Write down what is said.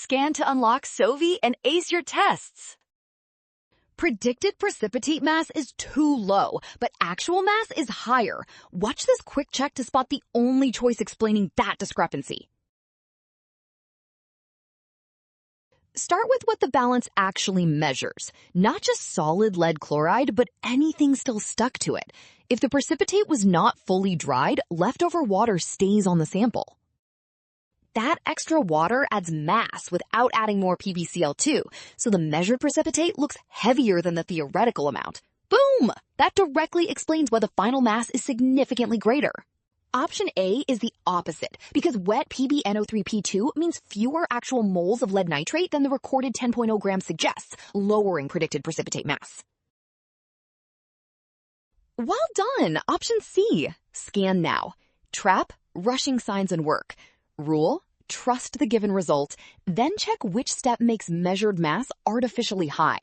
Scan to unlock Sovi and ace your tests. Predicted precipitate mass is too low, but actual mass is higher. Watch this quick check to spot the only choice explaining that discrepancy. Start with what the balance actually measures. Not just solid lead chloride, but anything still stuck to it. If the precipitate was not fully dried, leftover water stays on the sample. That extra water adds mass without adding more PbCl2, so the measured precipitate looks heavier than the theoretical amount. Boom! That directly explains why the final mass is significantly greater. Option A is the opposite, because wet PbNO3P2 means fewer actual moles of lead nitrate than the recorded 10.0 grams suggests, lowering predicted precipitate mass. Well done! Option C. Scan now. Trap, rushing signs and work. Rule, trust the given result, then check which step makes measured mass artificially high.